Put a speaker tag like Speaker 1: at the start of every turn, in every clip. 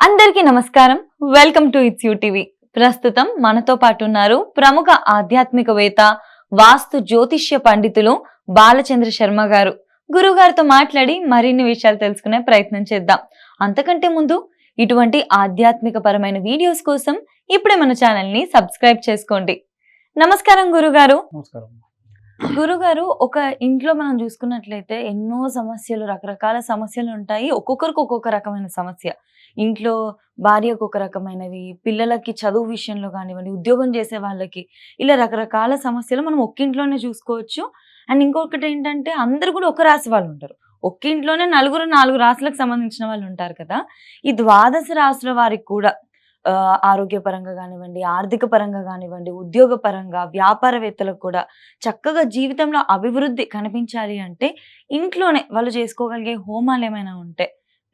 Speaker 1: అందరికీ నమస్కారం. Welcome to it's you TV. ప్రస్తుతం మనతో పాటు ఉన్నారు ప్రముఖ ఆధ్యాత్మికవేత్త, వాస్తు జ్యోతిష్య పండితులు బాలచంద్ర శర్మ గారు. గురుగారితో మాట్లాడి మరిన్ని విషయాలు తెలుసుకునే ప్రయత్నం చేద్దాం. అంతకంటే ముందు ఇటువంటి ఆధ్యాత్మిక పరమైన వీడియోస్ కోసం ఇప్పుడే మన ఛానల్ ని సబ్స్క్రైబ్ చేసుకోండి. నమస్కారం గురుగారు.
Speaker 2: నమస్కారం.
Speaker 1: గురుగారు, ఒక ఇంట్లో మనం చూసుకున్నట్లయితే ఎన్నో సమస్యలు, రకరకాల సమస్యలు ఉంటాయి. ఒక్కొక్కరికి ఒక్కొక్క రకమైన సమస్య. ఇంట్లో భార్యకు ఒక రకమైనవి, పిల్లలకి చదువు విషయంలో కానివ్వండి, ఉద్యోగం చేసే వాళ్ళకి, ఇలా రకరకాల సమస్యలు మనం ఒక్కింట్లోనే చూసుకోవచ్చు. అండ్ ఇంకొకటి ఏంటంటే, అందరు కూడా ఒక రాశి వాళ్ళు ఉంటారు. ఒక్కింట్లోనే నలుగురు 4 రాశులకు సంబంధించిన వాళ్ళు ఉంటారు కదా. ఈ 12 రాశుల వారికి కూడా ఆరోగ్యపరంగా కానివ్వండి, ఆర్థిక పరంగా కానివ్వండి, ఉద్యోగ పరంగా, వ్యాపారవేత్తలకు కూడా చక్కగా జీవితంలో అభివృద్ధి కనిపించాలి అంటే ఇంట్లోనే వాళ్ళు చేసుకోగలిగే హోమాలు ఏమైనా ఉంటే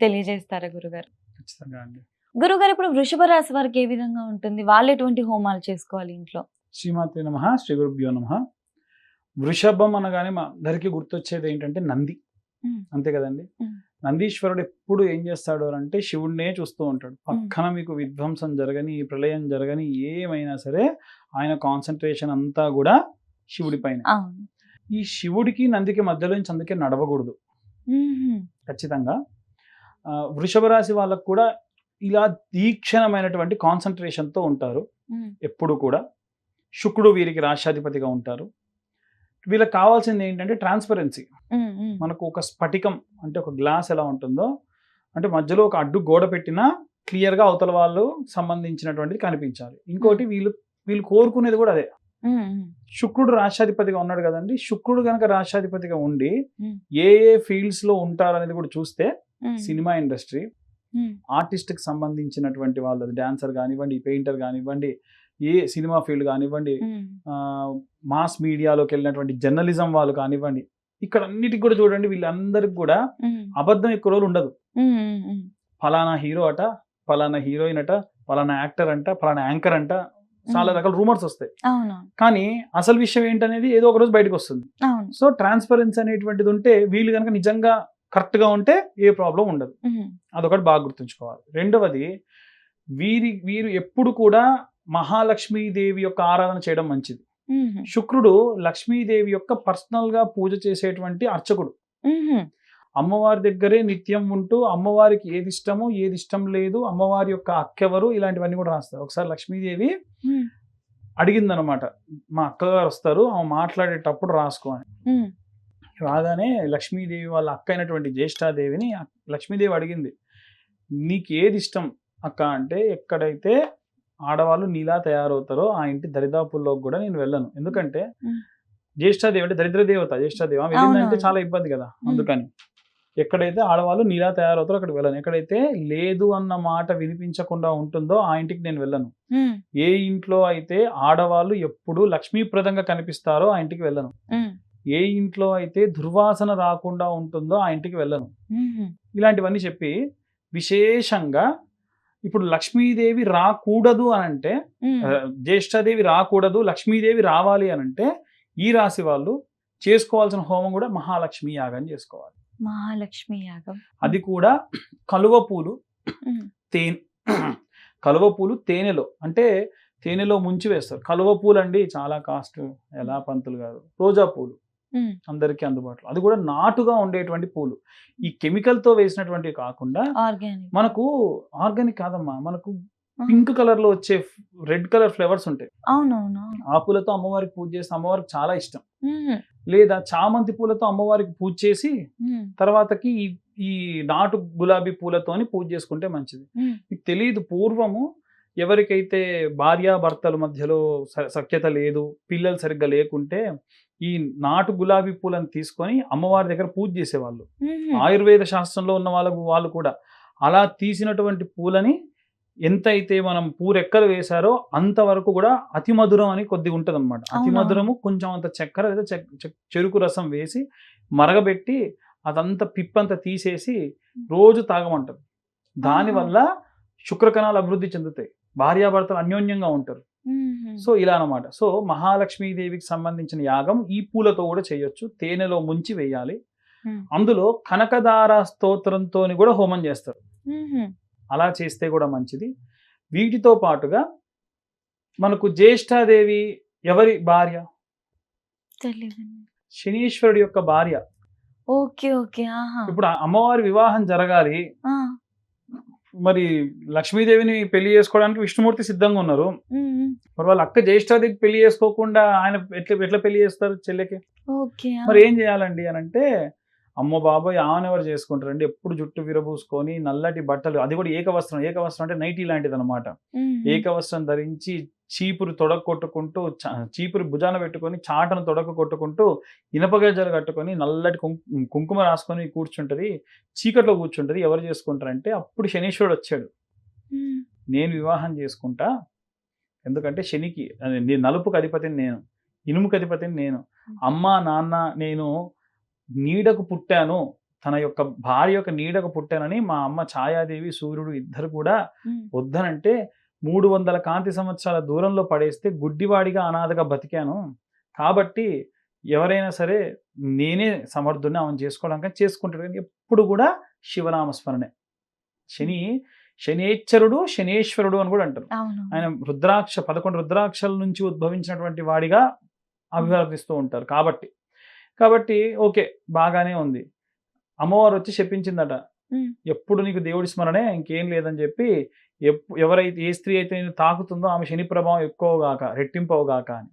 Speaker 1: తెలియజేస్తారా గురుగారు?
Speaker 2: ఖచ్చితంగా అండి.
Speaker 1: గురుగారు, ఇప్పుడు వృషభ రాశి వారికి ఏ విధంగా ఉంటుంది? వాళ్ళు ఎటువంటి హోమాలు చేసుకోవాలి ఇంట్లో?
Speaker 2: శ్రీమాతే నమః, శ్రీ గురుభ్యో నమః. వృషభం అనగానే మా అందరికీ గుర్తొచ్చేది ఏంటంటే నంది. అంతే కదండి. నందీశ్వరుడు ఎప్పుడు ఏం చేస్తాడు అంటే శివుడినే చూస్తూ ఉంటాడు. పక్కన మీకు విధ్వంసం జరగని, ప్రళయం జరగని, ఏమైనా సరే ఆయన కాన్సన్ట్రేషన్ అంతా కూడా శివుడి పైన. ఈ శివుడికి నందికి మధ్యలో నుంచి అందుకే నడవకూడదు ఖచ్చితంగా. వృషభ రాశి వాళ్ళకు కూడా ఇలా తీక్షణమైనటువంటి కాన్సన్ట్రేషన్తో ఉంటారు ఎప్పుడు కూడా. శుక్రుడు వీరికి రాష్ట్రాధిపతిగా ఉంటారు. వీళ్ళకి కావాల్సింది ఏంటంటే ట్రాన్స్పరెన్సీ. మనకు ఒక స్ఫటికం అంటే ఒక గ్లాస్ ఎలా ఉంటుందో, అంటే మధ్యలో ఒక అడ్డు గోడ పెట్టినా క్లియర్గా అవతల వాళ్ళు సంబంధించినటువంటిది కనిపించాలి. ఇంకోటి వీళ్ళు కోరుకునేది కూడా అదే. శుక్రుడు రాష్ట్రాధిపతిగా ఉన్నాడు కదండి. శుక్రుడు కనుక రాష్ట్రాధిపతిగా ఉండి ఏ ఫీల్డ్స్ లో ఉంటారు అనేది కూడా చూస్తే, సినిమా ఇండస్ట్రీ, ఆర్టిస్ట్కి సంబంధించినటువంటి వాళ్ళు, డాన్సర్ కానివ్వండి, పెయింటర్ కానివ్వండి, ఏ సినిమా ఫీల్డ్ కానివ్వండి, మాస్ మీడియాలోకి వెళ్ళినటువంటి జర్నలిజం వాళ్ళు కానివ్వండి, ఇక్కడ అన్నిటికి కూడా చూడండి, వీళ్ళందరికి కూడా అబద్ధం ఎక్కువ రోజులు ఉండదు. ఫలానా హీరో అట, ఫలానా హీరోయిన్ అట, ఫలానా యాక్టర్ అంట, ఫలానా యాంకర్ అంట, చాలా రకాల రూమర్స్ వస్తాయి. కానీ అసలు విషయం ఏంటనేది ఏదో ఒక రోజు బయటకు వస్తుంది. సో ట్రాన్స్పరెన్సీ అనేటువంటిది ఉంటే, వీళ్ళు కనుక నిజంగా కరెక్ట్ గా ఉంటే ఏ ప్రాబ్లం ఉండదు. అదొకటి బాగా గుర్తుంచుకోవాలి. రెండవది, వీరు ఎప్పుడు కూడా మహాలక్ష్మీదేవి యొక్క ఆరాధన చేయడం మంచిది. శుక్రుడు లక్ష్మీదేవి యొక్క పర్సనల్ గా పూజ చేసేటువంటి అర్చకుడు. అమ్మవారి దగ్గరే నిత్యం ఉంటూ అమ్మవారికి ఏది ఇష్టమో ఏది ఇష్టం లేదు, అమ్మవారి యొక్క అక్కెవరు, ఇలాంటివన్నీ కూడా రాస్తారు. ఒకసారి లక్ష్మీదేవి అడిగిందనమాట, మా అక్కగారు వస్తారు, ఆమె మాట్లాడేటప్పుడు రాసుకో అని. రాగానే లక్ష్మీదేవి వాళ్ళ అక్క అయినటువంటి జ్యేష్ఠాదేవిని లక్ష్మీదేవి అడిగింది, నీకు ఏది ఇష్టం అక్క అంటే, ఎక్కడైతే ఆడవాళ్ళు నీలా తయారవుతారో ఆ ఇంటి దరిదాపుల్లోకి కూడా నేను వెళ్ళను. ఎందుకంటే జ్యేష్ఠాదేవి అంటే దరిద్ర దేవత. జ్యేష్ఠాదేవి వెళ్ళిందంటే చాలా ఇబ్బంది కదా. అందుకని ఎక్కడైతే ఆడవాళ్ళు నీలా తయారవుతారో అక్కడికి వెళ్ళను. ఎక్కడైతే లేదు అన్న మాట వినిపించకుండా ఉంటుందో ఆ ఇంటికి నేను వెళ్ళను. ఏ ఇంట్లో అయితే ఆడవాళ్ళు ఎప్పుడు లక్ష్మీప్రదంగా కనిపిస్తారో ఆ ఇంటికి వెళ్ళను. ఏ ఇంట్లో అయితే దుర్వాసన రాకుండా ఉంటుందో ఆ ఇంటికి వెళ్ళను. ఇలాంటివన్నీ చెప్పి, విశేషంగా ఇప్పుడు లక్ష్మీదేవి రాకూడదు అనంటే, జ్యేష్ఠాదేవి రాకూడదు, లక్ష్మీదేవి రావాలి అనంటే, ఈ రాశి వాళ్ళు చేసుకోవాల్సిన హోమం కూడా మహాలక్ష్మి యాగం చేసుకోవాలి.
Speaker 1: మహాలక్ష్మి యాగం, అది
Speaker 2: కూడా కలువ పూలు, కలువ పూలు తేనెలో, అంటే తేనెలో ముంచి వేస్తారు. కలువ పూలు అండి చాలా కాస్ట్. ఎలా పంతులు గారు, రోజా పూలు అందరికీ అందుబాటులో, అది కూడా నాటుగా ఉండేటువంటి పూలు. ఈ కెమికల్ తో వేసినటువంటి కాకుండా మనకు ఆర్గానిక్ కాదమ్మా, మనకు పింక్ కలర్ లో వచ్చే రెడ్ కలర్ ఫ్లవర్స్ ఉంటాయి.
Speaker 1: అవునవును.
Speaker 2: ఆ పూలతో అమ్మవారికి పూజ చేస్తే అమ్మవారికి చాలా ఇష్టం. లేదా చామంతి పూలతో అమ్మవారికి పూజ చేసి తర్వాతకి ఈ నాటు గులాబీ పూలతోని పూజ చేసుకుంటే మంచిది. మీకు తెలియదు, పూర్వము ఎవరికైతే భార్యాభర్తల మధ్యలో సఖ్యత లేదు, పిల్లలు సరిగ్గా లేకుంటే ఈ నాటు గులాబీ పూలను తీసుకొని అమ్మవారి దగ్గర పూజ చేసేవాళ్ళు. ఆయుర్వేద శాస్త్రంలో ఉన్న వాళ్ళు కూడా అలా తీసినటువంటి పూలని ఎంతైతే మనం పూరెక్కలు వేశారో అంతవరకు కూడా అతి మధురం అని కొద్దిగా ఉంటుంది అనమాట. అతి మధురము కొంచెం అంత చక్కెర లేదా చెరుకు రసం వేసి మరగబెట్టి అదంతా పిప్పంతా తీసేసి రోజు తాగమంటారు. దానివల్ల శుక్రకణాలు అభివృద్ధి చెందుతాయి, భార్యాభర్తలు అన్యోన్యంగా ఉంటారు. సో ఇలా అన్నమాట. సో మహాలక్ష్మీదేవికి సంబంధించిన యాగం ఈ పూలతో కూడా చేయొచ్చు. తేనెలో ముంచి వేయాలి. అందులో కనకదార స్తోత్రంతో కూడా హోమం చేస్తారు. అలా చేస్తే కూడా మంచిది. వీటితో పాటుగా మనకు జ్యేష్ఠాదేవి ఎవరి భార్య?
Speaker 1: తెలీదండి.
Speaker 2: శనీశ్వరుడి యొక్క భార్య.
Speaker 1: ఓకే. ఓకే. ఆహా!
Speaker 2: ఇప్పుడు ఆ అమ్మవారి వివాహం జరగాలి.
Speaker 1: ఆ!
Speaker 2: మరి లక్ష్మీదేవిని పెళ్లి చేసుకోవడానికి విష్ణుమూర్తి సిద్ధంగా ఉన్నారు.
Speaker 1: హ్మ్. హ్మ్.
Speaker 2: మరి వాళ్ళ అక్క జ్యేష్ఠాదేవికి పెళ్లి చేసుకోకుండా ఆయన ఎట్లా పెళ్లి చేస్తారు చెల్లెకి?
Speaker 1: ఓకే. ఆ!
Speaker 2: మరి ఏం చేయాలండి అని అంటే, అమ్మో బాబోయ్! ఆమెనెవరు చేసుకుంటారండి? ఎప్పుడు జుట్టు విరబూసుకొని నల్లటి బట్టలు, అది కూడా ఏకవస్త్రం. ఏకవస్త్రం అంటే నైటీ లాంటిదనమాట.
Speaker 1: హ్మ్. హ్మ్.
Speaker 2: ఏకవస్త్రం ధరించి చీపురు తొడక కొట్టుకుంటూ చీపురు భుజాన పెట్టుకొని చాటను తొడక కొట్టుకుంటూ ఇనప గజ్జలు కట్టుకొని నల్లటి కుంకుమ రాసుకొని కూర్చుంటది. చీకట్లో కూర్చుంటది. ఎవరు చేసుకుంటారంటే అప్పుడు శనీశ్వరుడు వచ్చాడు.
Speaker 1: హ్మ్.
Speaker 2: నేను వివాహం చేసుకుంటా. ఎందుకంటే శనికి నలుపుకి అధిపతిని నేను. ఇనుముకి అధిపతిని నేను. అమ్మ, నాన్న నేను నీడకు పుట్టాను. తన యొక్క భార్య యొక్క నీడకు పుట్టానని మా అమ్మ ఛాయాదేవి, సూర్యుడు ఇద్దరు కూడా
Speaker 1: హ్మ్.
Speaker 2: వద్దనంటే 300 కాంతి సంవత్సరాల దూరంలో పడేస్తే గుడ్డివాడిగా అనాథగా బతికాను. కాబట్టి ఎవరైనా సరే నేనే సమర్థుడిని ఆమెను చేసుకోవడానికి చేసుకుంటాడు. కానీ ఎప్పుడు కూడా శివనామస్మరణే. శనేశ్వరుడు, శనేశ్వరుడు అని కూడా అంటారు.
Speaker 1: అవును.
Speaker 2: ఆయన 11 రుద్రాక్షల నుంచి ఉద్భవించినటువంటి వాడిగా అభివర్ణిస్తూ ఉంటారు. కాబట్టి ఓకే, బాగానే ఉంది. అమ్మవారు వచ్చి చెప్పించిందట.
Speaker 1: హ్మ్.
Speaker 2: ఎప్పుడు నీకు దేవుడి స్మరణే, ఇంకేం లేదని చెప్పి, ఎవరైతే ఏ స్త్రీ అయితే నేను తాకుతుందో ఆమె శని ప్రభావం ఎక్కువగాక, రెట్టింపవుగాక అని.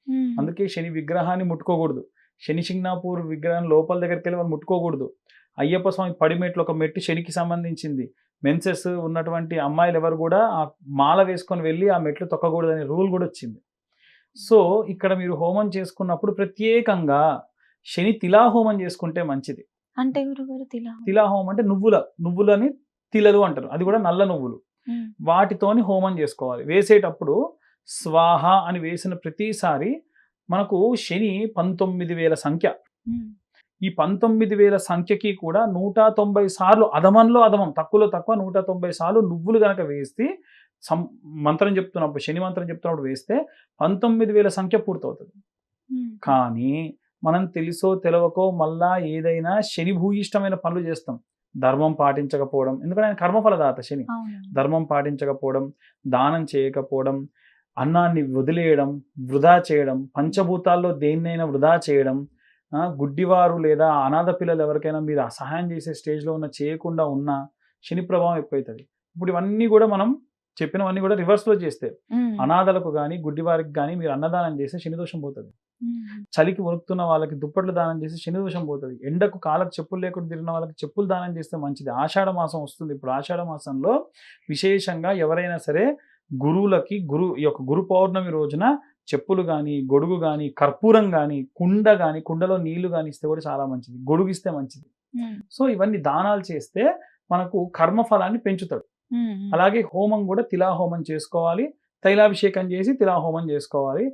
Speaker 1: హ్మ్.
Speaker 2: అందుకే శని విగ్రహాన్ని ముట్టుకోకూడదు. శని సింగ్నాపూర్ విగ్రహం లోపల దగ్గరికి వెళ్ళి మనం ముట్టుకోకూడదు. అయ్యప్ప స్వామి పడిమెట్లు ఒక మెట్టు శనికి సంబంధించింది. మెన్సెస్ ఉన్నటువంటి అమ్మాయిలు ఎవరు కూడా ఆ మాల వేసుకొని వెళ్ళి ఆ మెట్లు తొక్కకూడదనే రూల్ కూడా వచ్చింది. సో ఇక్కడ మీరు హోమం చేసుకున్నప్పుడు ప్రత్యేకంగా శని తిలా హోమం చేసుకుంటే మంచిది.
Speaker 1: అంటే గురుగారు తిలా?
Speaker 2: తిలా హోమం అంటే నువ్వులని తిలలు అంటారు. అది కూడా నల్ల నువ్వులు.
Speaker 1: హ్మ్.
Speaker 2: వాటితోని హోమం చేసుకోవాలి. వేసేటప్పుడు స్వాహ అని వేసిన ప్రతిసారి మనకు శని 19,000 సంఖ్య.
Speaker 1: హ్మ్.
Speaker 2: ఈ 19,000 సంఖ్యకి కూడా 190 సార్లు అధమంలో అధమం, తక్కువలో తక్కువ 190 సార్లు నువ్వులు గనక వేస్తే మంత్రం చెప్తున్నప్పుడు, శని మంత్రం చెప్తున్నప్పుడు వేస్తే 19,000 సంఖ్య పూర్తవుతుంది.
Speaker 1: హ్మ్.
Speaker 2: కానీ మనం తెలుసో తెలవకో మళ్ళా ఏదైనా శని భూయిష్టమైన పనులు చేస్తాం. ధర్మం పాటించకపోవడం, ఎందుకంటే ఆయన కర్మఫలదాత శని.
Speaker 1: అవును.
Speaker 2: ధర్మం పాటించకపోవడం, దానం చేయకపోవడం, అన్నాన్ని వదిలేయడం, వృధా చేయడం, పంచభూతాల్లో దేన్నైనా వృధా చేయడం, గుడ్డివారు లేదా అనాథ పిల్లలు ఎవరికైనా మీరు సహాయం చేసే స్టేజ్లో చేయకుండా ఉన్న శని ప్రభావం ఎక్కువైతుంది. ఇప్పుడు ఇవన్నీ కూడా మనం చెప్పినవన్నీ కూడా రివర్స్లో చేస్తే,
Speaker 1: హ్మ్.
Speaker 2: అనాథలకు కానీ గుడ్డివారికి కానీ మీరు అన్నదానం చేస్తే శని దోషం పోతుంది.
Speaker 1: హ్మ్.
Speaker 2: చలికి వణుకుతున్న వాళ్ళకి దుప్పట్లు దానం చేస్తే శని దోషం పోతుంది. ఎండకు కాళ్ళకు చెప్పులు లేకుండా తిరిగిన వాళ్ళకి చెప్పులు దానం చేస్తే మంచిది. ఆషాఢ మాసం వస్తుంది. ఇప్పుడు ఆషాఢ మాసంలో విశేషంగా ఎవరైనా సరే గురువులకి ఈ యొక్క గురు పౌర్ణమి రోజున చెప్పులు కానీ, గొడుగు కానీ, కర్పూరం కానీ, కుండలో నీళ్లు కానీ ఇస్తే కూడా చాలా మంచిది. గొడుగు ఇస్తే మంచిది.
Speaker 1: హ్మ్.
Speaker 2: సో ఇవన్నీ దానాలు చేస్తే మనకు కర్మఫలాన్ని పెంచుతాడు.
Speaker 1: హ్మ్.
Speaker 2: అలాగే హోమం కూడా తిలాహోమం చేసుకోవాలి. తైలాభిషేకం చేసి తిలాహోమం చేసుకోవాలి.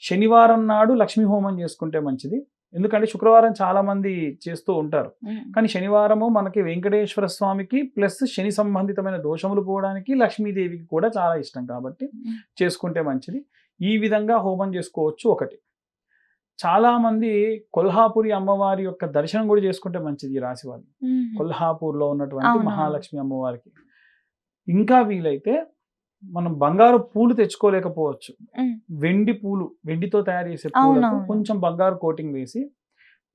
Speaker 2: శనివారం నాడు లక్ష్మీ హోమం చేసుకుంటే మంచిది. ఎందుకంటే శుక్రవారం చాలా మంది చేస్తూ ఉంటారు.
Speaker 1: హ్మ్.
Speaker 2: కానీ శనివారము మనకి వెంకటేశ్వర స్వామికి ప్లస్ శని సంబంధితమైన దోషములు పోవడానికి లక్ష్మీదేవికి కూడా చాలా ఇష్టం కాబట్టి చేసుకుంటే మంచిది. ఈ విధంగా హోమం చేసుకోవచ్చు. ఒకటి, చాలా మంది కొల్హాపురి అమ్మవారి యొక్క దర్శనం కూడా చేసుకుంటే మంచిది. ఈ రాశి వాళ్ళు కొల్హాపూర్లో ఉన్నటువంటి మహాలక్ష్మి అమ్మవారికి. ఇంకా వీలైతే మనం బంగారు పూలు తెచ్చుకోలేకపోవచ్చు. వెండితో తయారు చేసే పూలకు కొంచెం బంగారు కోటింగ్ వేసి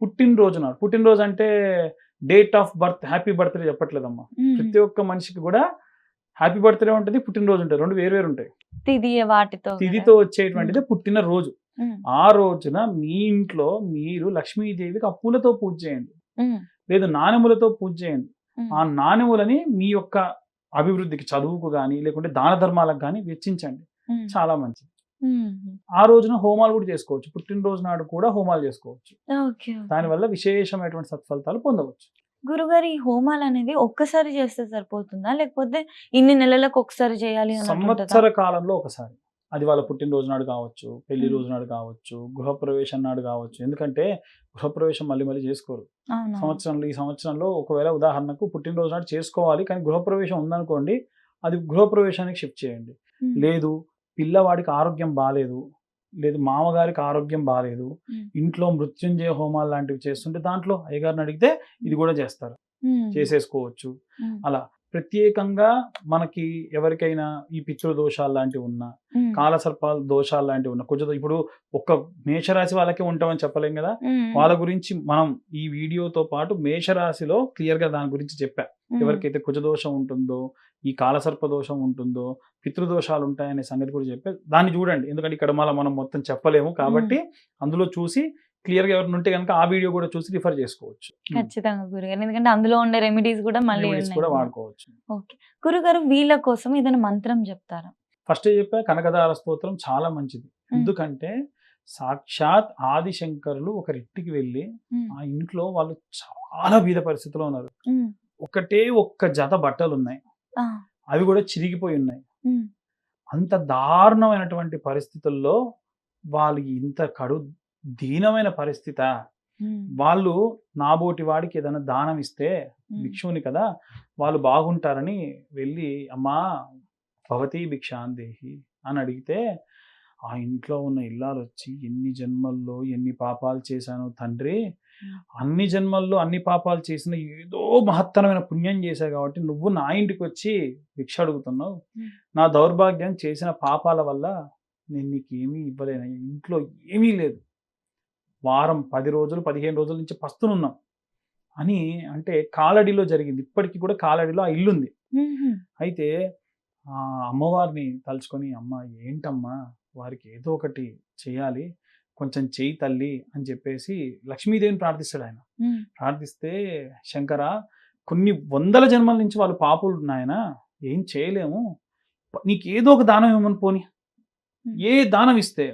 Speaker 2: పుట్టినరోజు అంటే date of birth, happy birthday చెప్పట్లేదమ్మా. ప్రతి ఒక్క మనిషికి కూడా హ్యాపీ బర్త్డే ఉంటుంది, పుట్టినరోజు ఉంటుంది. రెండు వేరు ఉంటాయి. తిథితో వచ్చేటువంటిది పుట్టినరోజు. ఆ రోజున మీ ఇంట్లో మీరు లక్ష్మీదేవికి ఆ పూలతో పూజ చేయండి, లేదు నాణెములతో పూజ చేయండి. ఆ నాణెములని మీ యొక్క అభివృద్ధికి, చదువుకు కానీ లేకుంటే దాన ధర్మాలకు కానీ వెచ్చించండి. చాలా మంచిది. ఆ రోజున హోమాలు కూడా చేసుకోవచ్చు. పుట్టినరోజు నాడు కూడా హోమాలు చేసుకోవచ్చు. దానివల్ల విశేషమైనటువంటి సత్ఫలితాలు పొందవచ్చు.
Speaker 1: గురుగారు, ఈ హోమాలు అనేవి ఒక్కసారి చేస్తే సరిపోతుందా, లేకపోతే ఇన్ని నెలలకు ఒకసారి చేయాలి?
Speaker 2: సంవత్సర కాలంలో ఒకసారి. అది వాళ్ళ పుట్టినరోజు నాడు కావచ్చు, పెళ్లి రోజు నాడు కావచ్చు, గృహప్రవేశం నాడు కావచ్చు. ఎందుకంటే గృహప్రవేశం మళ్ళీ చేసుకోరు సంవత్సరంలో. ఈ సంవత్సరంలో ఒకవేళ ఉదాహరణకు పుట్టినరోజు నాడు చేసుకోవాలి, కానీ గృహప్రవేశం ఉందనుకోండి, అది గృహప్రవేశానికి షిఫ్ట్ చేయండి. లేదు పిల్లవాడికి ఆరోగ్యం బాగాలేదు, లేదు మామగారికి ఆరోగ్యం బాగాలేదు, ఇంట్లో మృత్యుంజయ హోమాలు లాంటివి చేస్తుంటే దాంట్లో అయ్యగారిని అడిగితే ఇది కూడా చేస్తారు, చేసేసుకోవచ్చు. అలా ప్రత్యేకంగా మనకి ఎవరికైనా ఈ పితృదోషాలు లాంటివి ఉన్నా, కాలసర్పాల దోషాలు లాంటివి ఉన్నా, కొంచెం ఇప్పుడు ఒక్క మేషరాశి వాళ్ళకే ఉంటామని చెప్పలేం కదా. వాళ్ళ గురించి మనం ఈ వీడియోతో పాటు మేషరాశిలో క్లియర్ గా దాని గురించి చెప్పా. ఎవరికైతే కుజదోషం ఉంటుందో, ఈ కాలసర్ప దోషం ఉంటుందో, పితృదోషాలు ఉంటాయనే సంగతి కూడా చెప్పే దాన్ని చూడండి. ఎందుకంటే ఇక్కడ మనం మొత్తం చెప్పలేము కాబట్టి అందులో చూసి క్లియర్ గా ఎవరిని ఉంటే కనుక ఆ వీడియో కూడా చూసి రిఫర్ చేసుకోవచ్చు.
Speaker 1: ఖచ్చితంగా గురుగారు, ఎందుకంటే అందులో ఉండే రెమెడీస్ కూడా మళ్ళీ
Speaker 2: రెమెడీస్ కూడా వాడుకోవచ్చు.
Speaker 1: ఓకే గురుగారు, వీళ్ళ కోసం ఏదైనా మంత్రం చెప్తారా?
Speaker 2: ఫస్ట్ చెప్పా కనకదార స్తోత్రం చాలా మంచిది. ఎందుకంటే సాక్షాత్ ఆదిశంకరులు ఒకరింటికి వెళ్ళి ఆ ఇంట్లో వాళ్ళు చాలా బీద పరిస్థితిలో ఉన్నారు. ఒక్క జత బట్టలు ఉన్నాయి, అవి కూడా చిరిగిపోయి ఉన్నాయి. అంత దారుణమైనటువంటి పరిస్థితుల్లో వాళ్ళు ఇంత దీనమైన పరిస్థితి. వాళ్ళు నాబోటి వాడికి ఏదైనా దానం ఇస్తే భిక్షువుని కదా, వాళ్ళు బాగుంటారని వెళ్ళి అమ్మా భవతీ భిక్షాందేహి అని అడిగితే ఆ ఇంట్లో ఉన్న ఇల్లాలు వచ్చి ఎన్ని జన్మల్లో ఎన్ని పాపాలు చేశాను తండ్రి, అన్ని జన్మల్లో అన్ని పాపాలు చేసిన ఏదో మహత్తరమైన పుణ్యం చేశావు కాబట్టి నువ్వు నా ఇంటికి వచ్చి భిక్ష అడుగుతున్నావు. నా దౌర్భాగ్యం చేసిన పాపాల వల్ల నేను నీకు ఏమీ ఇవ్వలేను, ఇంట్లో ఏమీ లేదు, వారం 10 రోజులు 15 రోజుల నుంచి పస్తునున్నాం అని అంటే కాలడిలో జరిగింది. ఇప్పటికీ కూడా కాలడిలో ఆ ఇల్లుంది. అయితే ఆ అమ్మవారిని తలుచుకొని అమ్మ ఏంటమ్మా వారికి ఏదో ఒకటి చేయాలి, కొంచెం చేయి తల్లి అని చెప్పేసి లక్ష్మీదేవిని ప్రార్థిస్తాడు ఆయన. ప్రార్థిస్తే శంకర కొన్ని వందల జన్మల నుంచి వాళ్ళు పాపులు నాయన, ఏం చేయలేము, నీకు ఏదో ఒక దానం ఇవ్వమని పోని, ఏ దానం ఇస్తే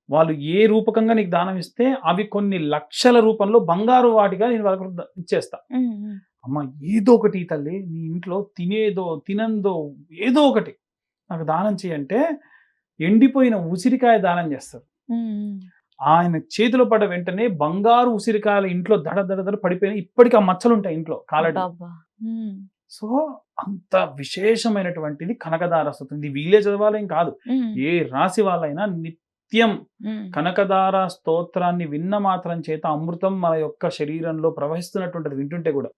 Speaker 2: వాళ్ళు ఏ రూపకంగా నీకు దానం ఇస్తే అవి కొన్ని లక్షల రూపంలో బంగారు వాటిగా నేను వాళ్ళకు ఇచ్చేస్తా. అమ్మ ఏదో ఒకటి తల్లి, నీ ఇంట్లో తినందో ఏదో ఒకటి నాకు దానం చేయంటే ఎండిపోయిన ఉసిరికాయ దానం చేస్తారు. ఆయన చేతిలో పడ్డ వెంటనే బంగారు ఉసిరికాయల ఇంట్లో దడ పడిపోయిన ఇప్పటికీ ఆ మచ్చలు ఉంటాయి ఇంట్లో కాలడి. సో అంత విశేషమైనటువంటిది కనకదార స్తోత్రం. ఇది వీలే చదవాలేం కాదు, ఏ రాశి వాళ్ళైనా నిత్యం కనకదార స్తోత్రాన్ని విన్న మాత్రం చేత అమృతం మన యొక్క శరీరంలో ప్రవహిస్తున్నటువంటిది వింటుంటే కూడా.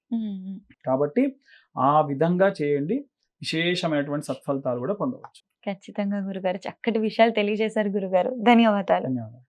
Speaker 2: కాబట్టి ఆ విధంగా చేయండి, విశేషమైనటువంటి సత్ఫలితాలు కూడా పొందవచ్చు.
Speaker 1: ఖచ్చితంగా గురుగారు, చక్కటి విషయాలు తెలియజేశారు గురుగారు. ధన్యవాదాలు.
Speaker 2: ధన్యవాదాలు.